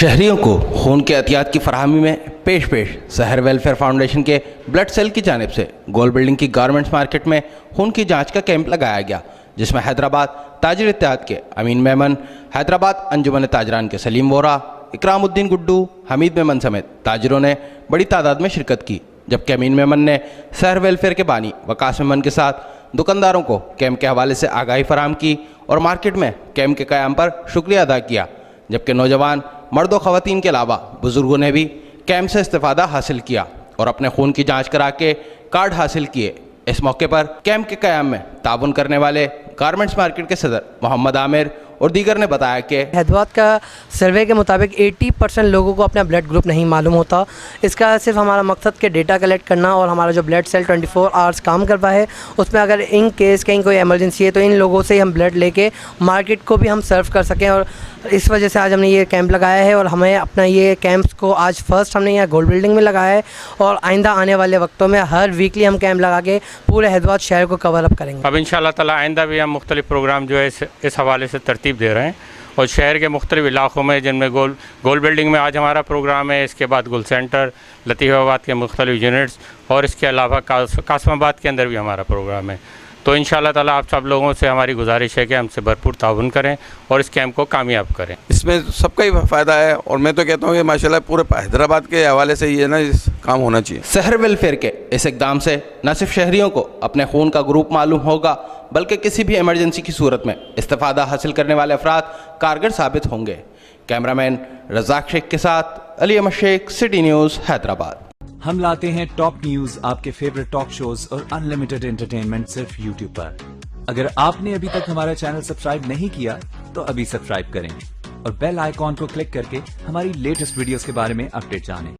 شہریوں کو خون کے عطیات کی فراہمی میں پیش سحر ویلفیئر فاؤنڈیشن کے بلڈ سیل کی جانب سے گول بلڈنگ کی گارمنٹس مارکیٹ میں خون کی جانچ کا کیمپ لگایا گیا، جس میں حیدرآباد تاجر اتحاد کے امین میمن، حیدرآباد انجمن تاجران کے سلیم وورا، اکرام الدین گڈو، حمید میمن سمیت تاجروں نے بڑی تعداد میں شرکت کی، جبکہ امین میمن نے سحر ویلفیئر کے بانی وقاص میمن کے ساتھ دکانداروں کو کیمپ کے حوالے سے آگاہی فراہم کی اور مارکیٹ میں کیمپ کے قیام پر شکریہ ادا کیا، جبکہ نوجوان مرد و خواتین کے علاوہ بزرگوں نے بھی کیمپ سے استفادہ حاصل کیا اور اپنے خون کی جانچ کرا کے کارڈ حاصل کیے۔ اس موقع پر کیمپ کے قیام میں تعاون کرنے والے گارمنٹس مارکیٹ کے صدر محمد عامر اور دیگر نے بتایا کہ حیدرآباد کا سروے کے مطابق 80% لوگوں کو اپنا بلڈ گروپ نہیں معلوم ہوتا۔ اس کا صرف ہمارا مقصد کہ ڈیٹا کلیکٹ کرنا اور ہمارا جو بلڈ سیل 24 آورس کام کر رہا ہے، اس میں اگر ان کیس کہیں کوئی ایمرجنسی ہے تو ان لوگوں سے ہم بلڈ لے کے مارکیٹ کو بھی ہم سرو کر سکیں، اور اس وجہ سے آج ہم نے یہ کیمپ لگایا ہے اور ہمیں اپنا یہ کیمپس کو آج فرسٹ ہم نے یہاں گولڈ بلڈنگ میں لگایا ہے، اور آئندہ آنے والے وقتوں میں ہر ویکلی ہم کیمپ لگا کے پورے حیدرآباد شہر کو کور اپ کریں گے۔ اب انشاءاللہ تعالی آئندہ بھی ہم مختلف پروگرام جو ہے اس حوالے سے ترتیب دے رہے ہیں، اور شہر کے مختلف علاقوں میں، جن میں گول بلڈنگ میں آج ہمارا پروگرام ہے، اس کے بعد گل سینٹر، لطیف آباد کے مختلف یونٹس، اور اس کے علاوہ قاسم آباد کے اندر بھی ہمارا پروگرام ہے۔ تو انشاءاللہ تعالی آپ سب لوگوں سے ہماری گزارش ہے کہ ہم سے بھرپور تعاون کریں اور اس کیمپ کو کامیاب کریں۔ اس میں سب کا ہی فائدہ ہے، اور میں تو کہتا ہوں کہ ماشاءاللہ پورے حیدرآباد کے حوالے سے یہ کام ہونا چاہیے۔ سحر ویلفیئر کے اس اقدام سے نہ صرف شہریوں کو اپنے خون کا گروپ معلوم ہوگا، بلکہ کسی بھی ایمرجنسی کی صورت میں استفادہ حاصل کرنے والے افراد کارگر ثابت ہوں گے۔ کیمرامین رزاق شیخ کے ساتھ علی احمد شیخ، سٹی نیوز، حیدرآباد۔ ہم لاتے ہیں ٹاپ نیوز، آپ کے فیورٹ ٹاک شوز اور انلمیٹڈ انٹرٹینمنٹ صرف یوٹیوب پر۔ اگر آپ نے ابھی تک ہمارا چینل سبسکرائب نہیں کیا تو ابھی سبسکرائب کریں اور بیل آئیکن کو کلک کر کے ہماری لیٹسٹ ویڈیوز کے بارے میں اپڈیٹ جانیں۔